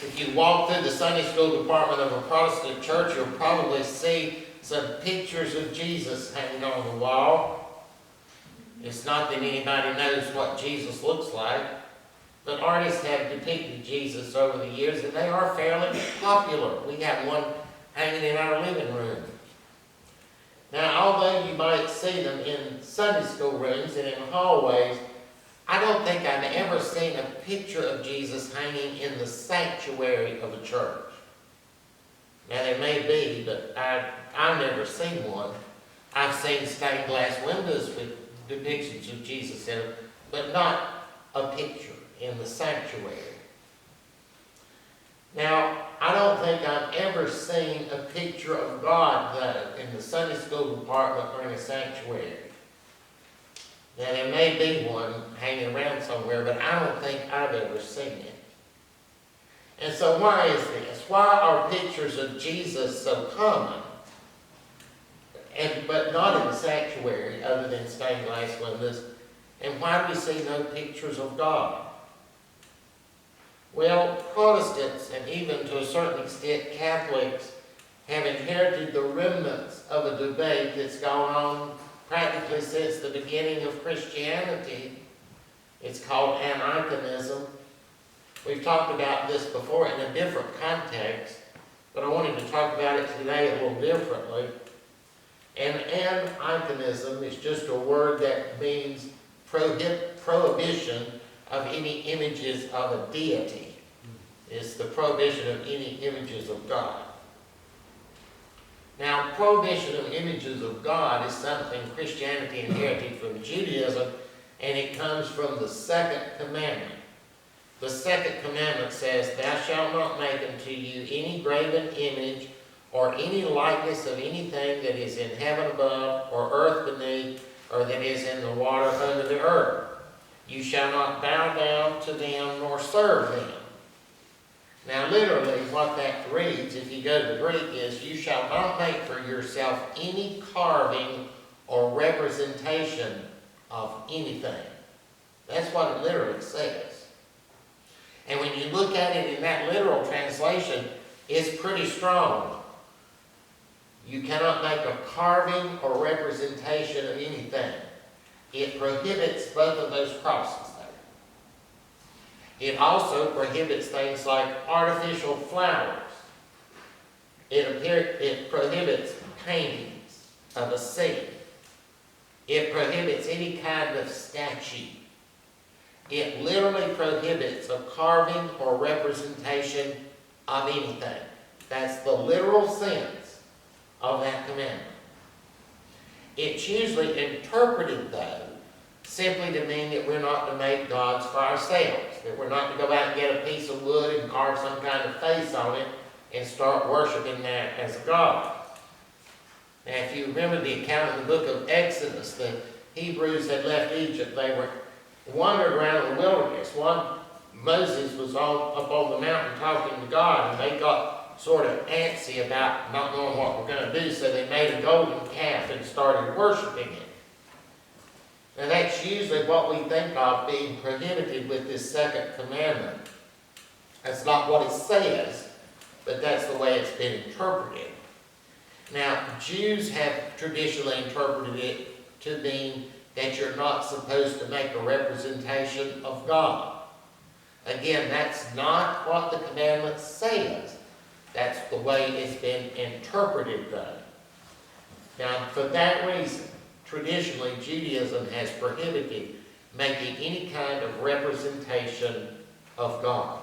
If you walk through the Sunday school department of a Protestant church, you'll probably see some pictures of Jesus hanging on the wall. It's not that anybody knows what Jesus looks like, but artists have depicted Jesus over the years, and they are fairly popular. We have one hanging in our living room. Now, although you might see them in Sunday school rooms and in hallways, I don't think I've ever seen a picture of Jesus hanging in the sanctuary of a church. Now, there may be, but I've never seen one. I've seen stained glass windows with depictions of Jesus in them, but not a picture in the sanctuary. Now, I don't think I've ever seen a picture of God, though, in the Sunday school department or in a sanctuary. Now, there may be one hanging around somewhere, but I don't think I've ever seen it. And so why is this? Why are pictures of Jesus so common, but not in the sanctuary other than stained glass windows? And why do we see no pictures of God? Well, Protestants, and even to a certain extent Catholics, have inherited the remnants of a debate that's gone on practically since the beginning of Christianity. It's called Aniconism. We've talked about this before in a different context, but I wanted to talk about it today a little differently. And Aniconism is just a word that means prohibition of any images of a deity. It's the prohibition of any images of God. Now, prohibition of images of God is something Christianity inherited from Judaism, and it comes from the second commandment. The second commandment says, "Thou shalt not make unto you any graven image or any likeness of anything that is in heaven above, or earth beneath, or that is in the water under the earth. You shall not bow down to them nor serve them." Now, literally, what that reads, if you go to the Greek, is, "You shall not make for yourself any carving or representation of anything." That's what it literally says. And when you look at it in that literal translation, it's pretty strong. You cannot make a carving or representation of anything. It prohibits both of those crosses there. It also prohibits things like artificial flowers. It prohibits paintings of a scene. It prohibits any kind of statue. It literally prohibits a carving or representation of anything. That's the literal sense of that commandment. It's usually interpreted, though, simply to mean that we're not to make gods for ourselves, that we're not to go out and get a piece of wood and carve some kind of face on it and start worshiping that as a god. Now, if you remember the account in the book of Exodus, the Hebrews had left Egypt. They were wandered around the wilderness. Moses was up on the mountain talking to God, and they got sort of antsy about not knowing what we're going to do, so they made a golden calf and started worshiping it. Now, that's usually what we think of being prohibited with this second commandment. That's not what it says, but that's the way it's been interpreted. Now, Jews have traditionally interpreted it to mean that you're not supposed to make a representation of God. Again, that's not what the commandment says. That's the way it's been interpreted, though. Now, for that reason, traditionally, Judaism has prohibited making any kind of representation of God.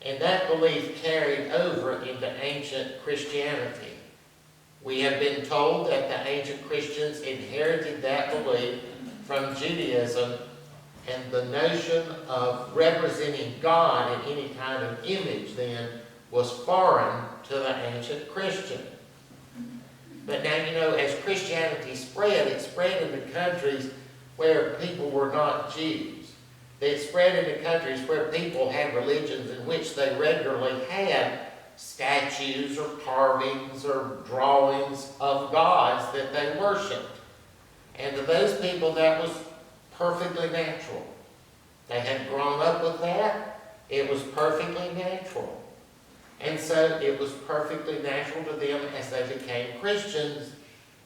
And that belief carried over into ancient Christianity. We have been told that the ancient Christians inherited that belief from Judaism, and the notion of representing God in any kind of image then was foreign to the ancient Christian. But now, as Christianity spread, it spread into countries where people were not Jews. It spread into countries where people had religions in which they regularly had statues or carvings or drawings of gods that they worshipped. And to those people, that was perfectly natural. They had grown up with that, It was perfectly natural. And so it was perfectly natural to them as they became Christians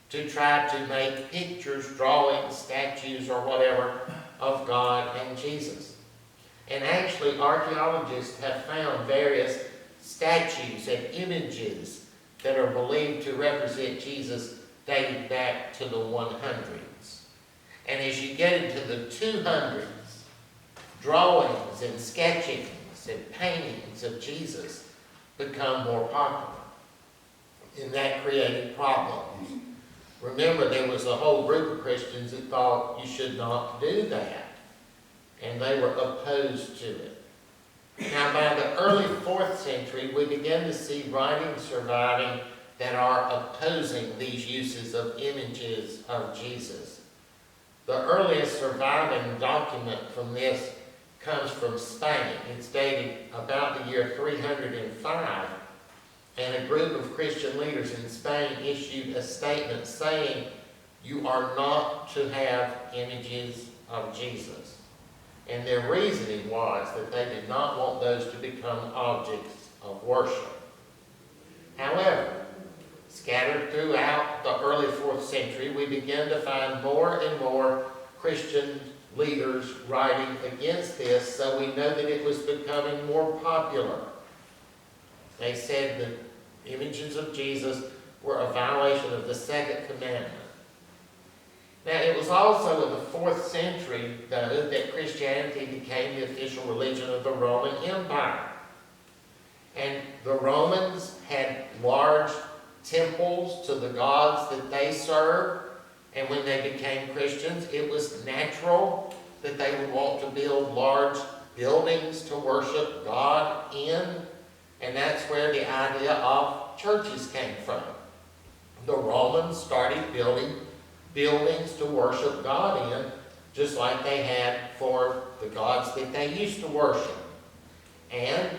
to try to make pictures, drawings, statues, or whatever of God and Jesus. And actually, archaeologists have found various statues and images that are believed to represent Jesus dating back to the 100s. And as you get into the 200s, drawings and sketchings and paintings of Jesus become more popular. And that created problems. Remember, there was a whole group of Christians that thought you should not do that. And they were opposed to it. Now, by the early 4th century, we begin to see writings surviving that are opposing these uses of images of Jesus. The earliest surviving document from this comes from Spain. It's dated about the year 305. And a group of Christian leaders in Spain issued a statement saying, you are not to have images of Jesus. And their reasoning was that they did not want those to become objects of worship. However, scattered throughout the early 4th century, we began to find more and more Christian leaders writing against this, so we know that it was becoming more popular. They said that images of Jesus were a violation of the 2nd commandment. Now, it was also in the 4th century, though, that Christianity became the official religion of the Roman Empire. And the Romans had large temples to the gods that they served. And when they became Christians, it was natural that they would want to build large buildings to worship God in. And that's where the idea of churches came from. The Romans started building buildings to worship God in, just like they had for the gods that they used to worship. And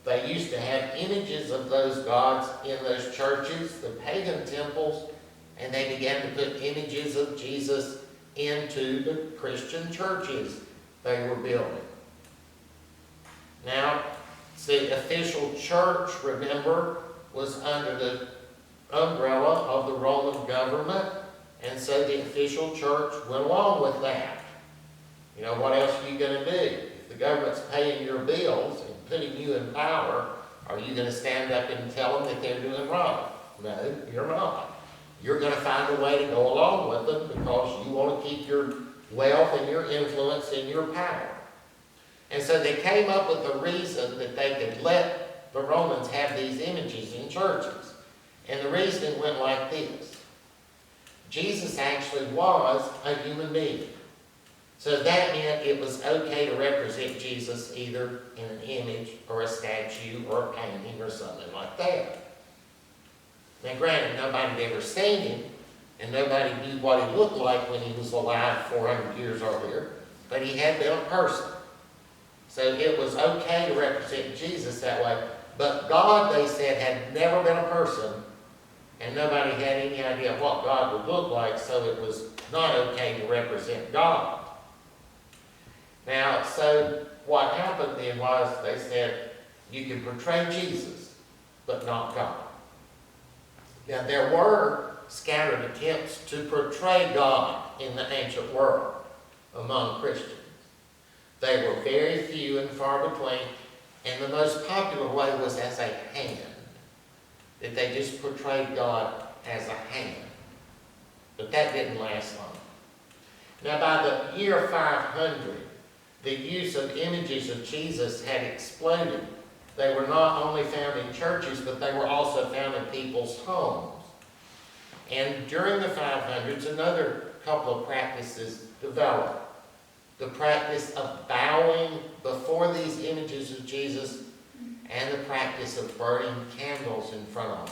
they used to have images of those gods in those churches, the pagan temples, and they began to put images of Jesus into the Christian churches they were building. Now, the official church, remember, was under the umbrella of the Roman government, and so the official church went along with that. You know, what else are you going to do? If the government's paying your bills and putting you in power, are you going to stand up and tell them that they're doing wrong? No, you're not. You're going to find a way to go along with them because you want to keep your wealth and your influence and your power. And so they came up with a reason that they could let the Romans have these images in churches. And the reasoning went like this. Jesus actually was a human being. So that meant it was okay to represent Jesus either in an image or a statue or a painting or something like that. Now granted, nobody had ever seen him, and nobody knew what he looked like when he was alive 400 years earlier, but he had been a person. So it was okay to represent Jesus that way. But God, they said, had never been a person, and nobody had any idea what God would look like, so it was not okay to represent God. Now, so what happened then was they said, you can portray Jesus, but not God. Now, there were scattered attempts to portray God in the ancient world among Christians. They were very few and far between, and the most popular way was as a hand. That they just portrayed God as a hand. But that didn't last long. Now, by the year 500, the use of images of Jesus had exploded. They were not only found in churches, but they were also found in people's homes. And during the 500s, another couple of practices developed. The practice of bowing before these images of Jesus and the practice of burning candles in front of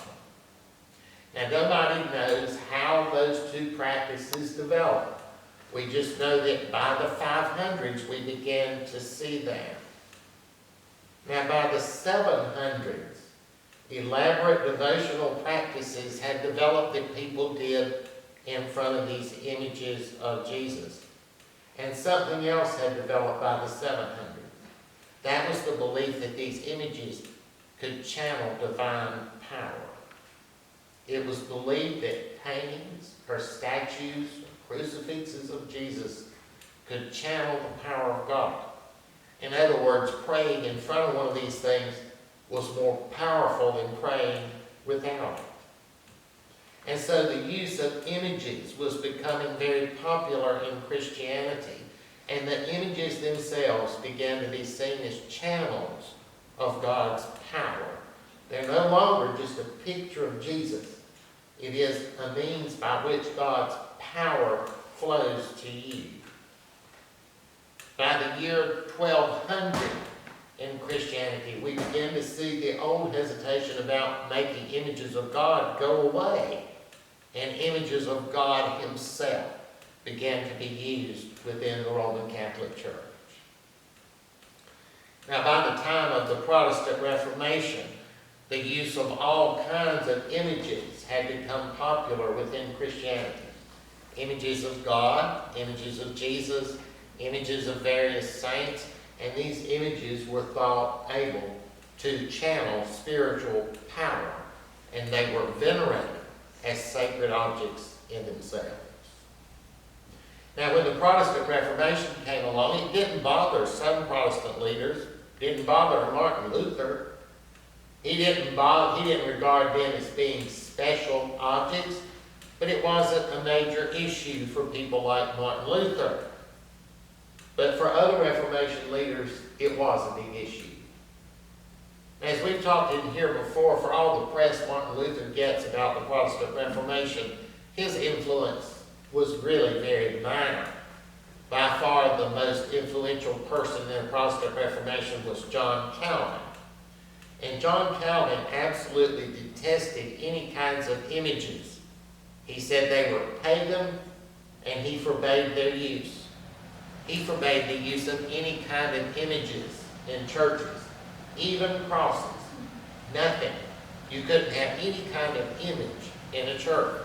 them. Now, nobody knows how those two practices developed. We just know that by the 500s, we began to see that. Now, by the 700s, elaborate devotional practices had developed that people did in front of these images of Jesus. And something else had developed by the 700s. That was the belief that these images could channel divine power. It was believed that paintings or statues or crucifixes of Jesus could channel the power of God. In other words, praying in front of one of these things was more powerful than praying without it. And so the use of images was becoming very popular in Christianity, and the images themselves began to be seen as channels of God's power. They're no longer just a picture of Jesus. It is a means by which God's power flows to you. By the year 1200 in Christianity, we begin to see the old hesitation about making images of God go away, and images of God himself began to be used within the Roman Catholic Church. Now, by the time of the Protestant Reformation, the use of all kinds of images had become popular within Christianity. Images of God, images of Jesus, images of various saints, and these images were thought able to channel spiritual power, and they were venerated as sacred objects in themselves. Now, when the Protestant Reformation came along, it didn't bother some Protestant leaders, didn't bother Martin Luther. He didn't regard them as being special objects, but it wasn't a major issue for people like Martin Luther. But for other Reformation leaders, it was a big issue. As we've talked in here before, for all the press Martin Luther gets about the Protestant Reformation, his influence was really very minor. By far the most influential person in the Protestant Reformation was John Calvin. And John Calvin absolutely detested any kinds of images. He said they were pagan, and he forbade their use. He forbade the use of any kind of images in churches, even crosses. Nothing. You couldn't have any kind of image in a church.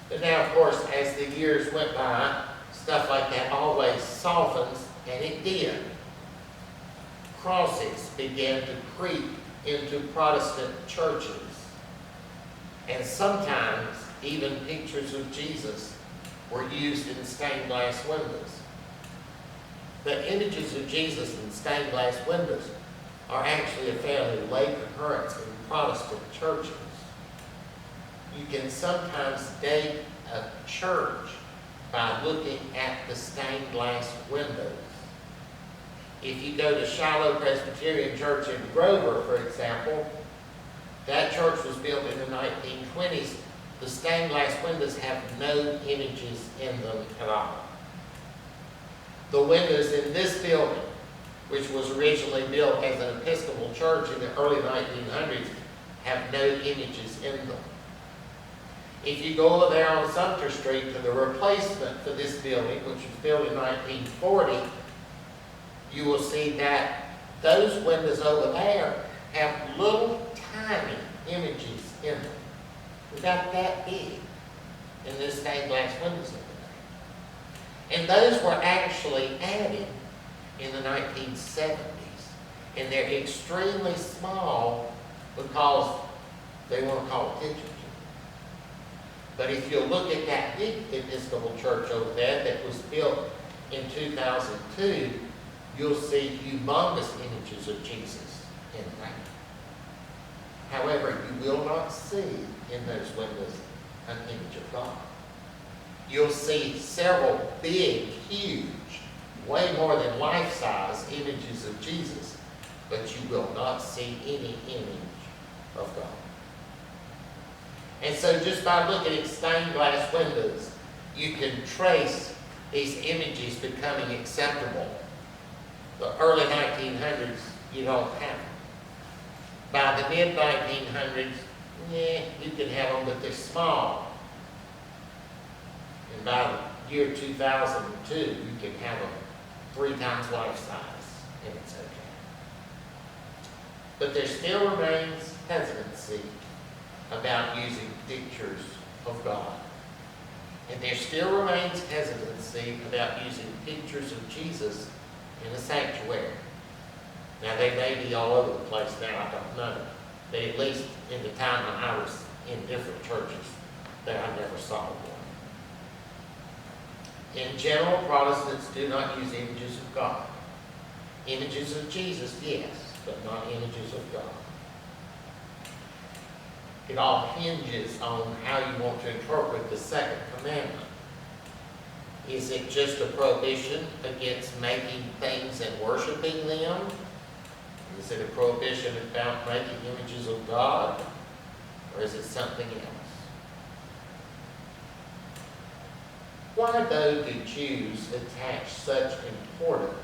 But now, of course, as the years went by, stuff like that always softens, and it did. Crosses began to creep into Protestant churches. And sometimes even pictures of Jesus were used in stained glass windows. The images of Jesus in stained glass windows are actually a fairly late occurrence in Protestant churches. You can sometimes date a church by looking at the stained glass windows. If you go to Shiloh Presbyterian Church in Grover, for example, that church was built in the 1920s. The stained glass windows have no images in them at all. The windows in this building, which was originally built as an Episcopal church in the early 1900s, have no images in them. If you go over there on Sumter Street to the replacement for this building, which was built in 1940, you will see that those windows over there have little tiny images in them. About that big in this stained glass windows over there. And those were actually added in the 1970s. And they're extremely small because they want to call attention to them. But if you look at that big Episcopal church over there that was built in 2002, you'll see humongous images of Jesus in that. However, you will not see in those windows an image of God. You'll see several big, huge, way more than life-size images of Jesus, but you will not see any image of God. And so just by looking at stained glass windows, you can trace these images becoming acceptable. The early 1900s, you don't have them. By the mid-1900s, you can have them, but they're small. And by the year 2002, you can have them 3 times life size, and it's okay. But there still remains hesitancy about using pictures of God. And there still remains hesitancy about using pictures of Jesus in a sanctuary. Now, they may be all over the place now, I don't know. But at least in the time when I was in different churches, that I never saw one. In general, Protestants do not use images of God. Images of Jesus, yes, but not images of God. It all hinges on how you want to interpret the second commandment. Is it just a prohibition against making things and worshiping them? Is it a prohibition about making images of God? Or is it something else? Why, though, do Jews attach such importance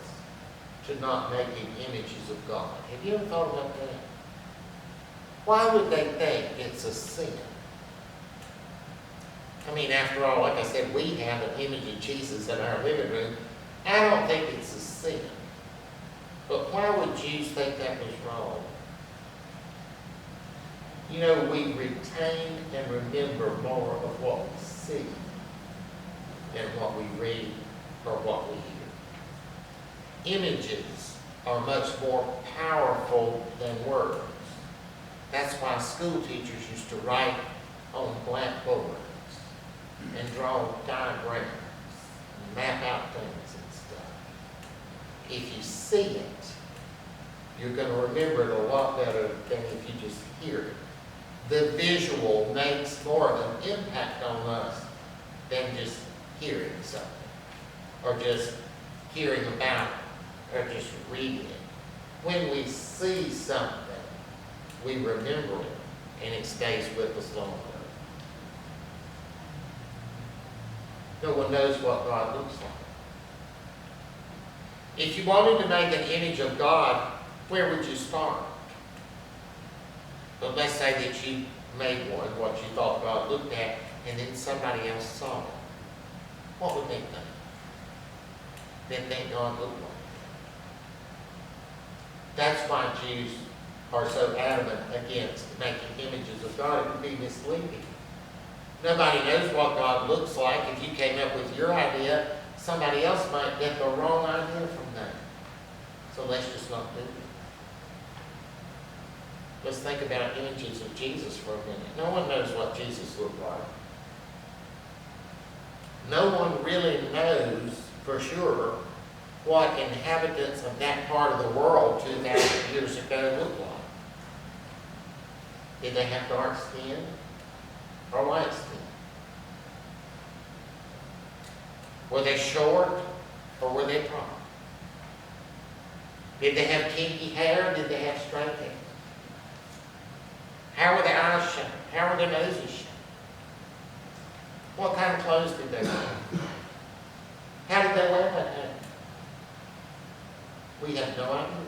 to not making images of God? Have you ever thought about that? Why would they think it's a sin? I mean, after all, like I said, we have an image of Jesus in our living room. I don't think it's a sin. But why would Jews think that was wrong? You know, we retain and remember more of what we see than what we read or what we hear. Images are much more powerful than words. That's why school teachers used to write on blackboards and draw diagrams and map out things and stuff. If you see it, you're going to remember it a lot better than if you just hear it. The visual makes more of an impact on us than just hearing something, or just hearing about it, or just reading it. When we see something, we remember it, and it stays with us longer. No one knows what God looks like. If you wanted to make an image of God, where would you start? But let's say that you made one, what you thought God looked at, and then somebody else saw it. What would they think? They'd think God looked like it. That's why Jews are so adamant against making images of God. It would be misleading. Nobody knows what God looks like. If you came up with your idea, somebody else might get the wrong idea from that. So let's just not do it. Let's think about images of Jesus for a minute. No one knows what Jesus looked like. No one really knows for sure what inhabitants of that part of the world 2,000 years ago looked like. Did they have dark skin or light skin? Were they short or were they tall? Did they have kinky hair or did they have straight hair? How were their eyes shaped? How were their noses shaped? What kind of clothes did they wear? How did they wear that hair? We have no idea.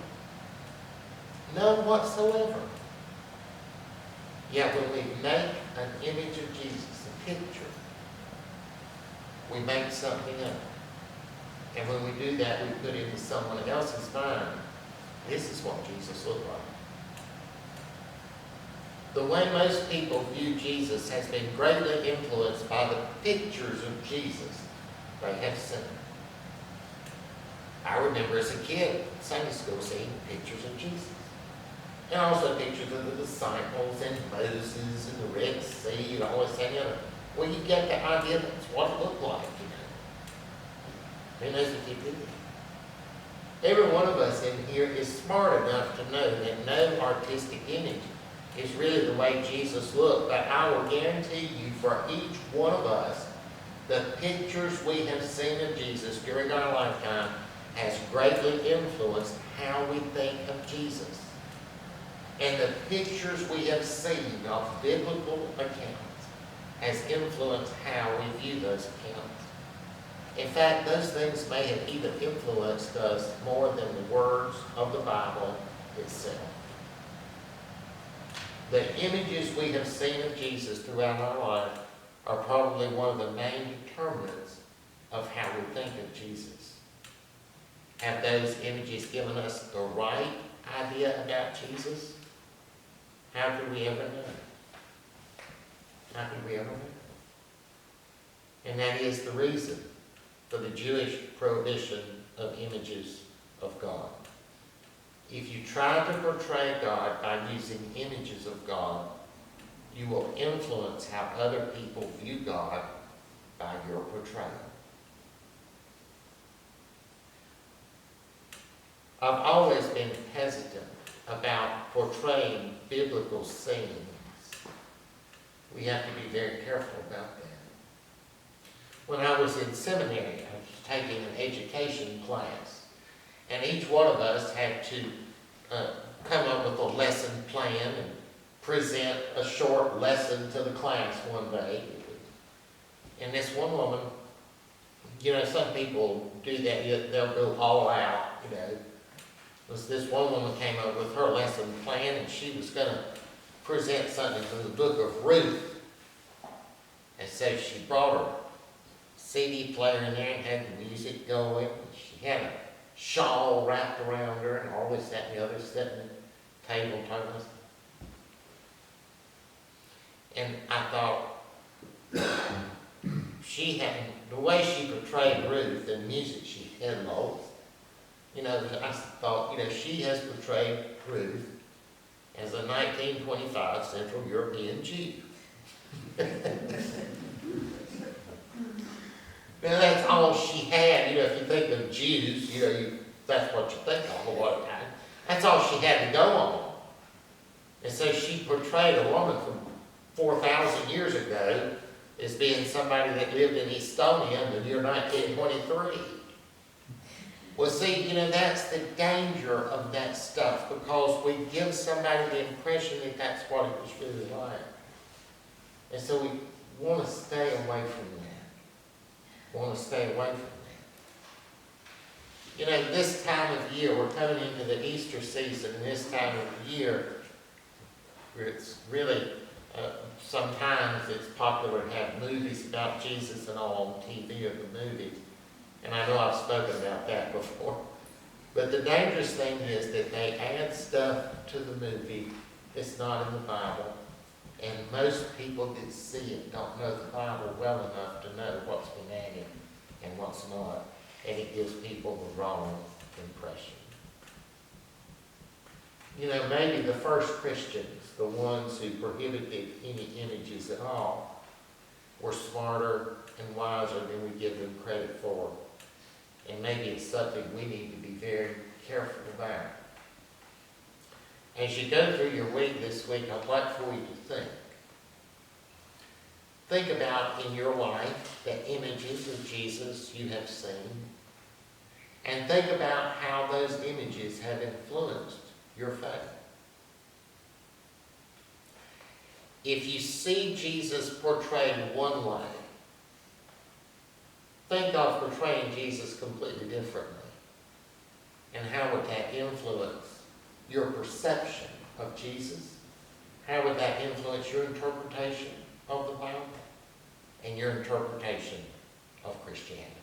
None whatsoever. Yet when we make an image of Jesus, a picture, we make something up. And when we do that, we put into someone else's mind, this is what Jesus looked like. The way most people view Jesus has been greatly influenced by the pictures of Jesus they have seen. I remember as a kid, in Sunday school, seeing pictures of Jesus. And also pictures of the disciples and Moses and the Red Sea and all this and the other. Well, you get the idea that's what it looked like, you know. Who knows what you did? Every one of us in here is smart enough to know that no artistic image is really the way Jesus looked. But I will guarantee you, for each one of us, the pictures we have seen of Jesus during our lifetime has greatly influenced how we think of Jesus. And the pictures we have seen of biblical accounts has influenced how we view those accounts. In fact, those things may have even influenced us more than the words of the Bible itself. The images we have seen of Jesus throughout our life are probably one of the main determinants of how we think of Jesus. Have those images given us the right idea about Jesus? How could we ever know? How could we ever know? And that is the reason for the Jewish prohibition of images of God. If you try to portray God by using images of God, you will influence how other people view God by your portrayal. I've always been hesitant about portraying biblical scenes. We have to be very careful about that. When I was in seminary, I was taking an education class, and each one of us had to come up with a lesson plan and present a short lesson to the class one day. And this one woman, some people do that, they'll go all out, This one woman came up with her lesson plan, and she was going to present something from the book of Ruth. And so she brought her CD player in there and had the music going. She had a shawl wrapped around her and all this, that, and the other, sitting at the table talking to us. And I thought, the way she portrayed Ruth and the music she had lost, I thought, she has portrayed Ruth as a 1925 Central European Jew. Now that's all she had. If you think of Jews, that's what you think of a lot of times. That's all she had to go on. And so she portrayed a woman from 4,000 years ago as being somebody that lived in Estonia in the year 1923. Well, see, that's the danger of that stuff, because we give somebody the impression that that's what it was really like. And so we want to stay away from that. This time of year, we're coming into the Easter season, and this time of year, it's really, sometimes it's popular to have movies about Jesus and all on TV or the movies. And I know I've spoken about that before. But the dangerous thing is that they add stuff to the movie that's not in the Bible. And most people that see it don't know the Bible well enough to know what's been added and what's not. And it gives people the wrong impression. Maybe the first Christians, the ones who prohibited any images at all, were smarter and wiser than we give them credit for. And maybe it's something we need to be very careful about. As you go through your week this week, I'd like for you to think. Think about in your life the images of Jesus you have seen. And think about how those images have influenced your faith. If you see Jesus portrayed one way, think of portraying Jesus completely differently. And how would that influence your perception of Jesus? How would that influence your interpretation of the Bible and your interpretation of Christianity?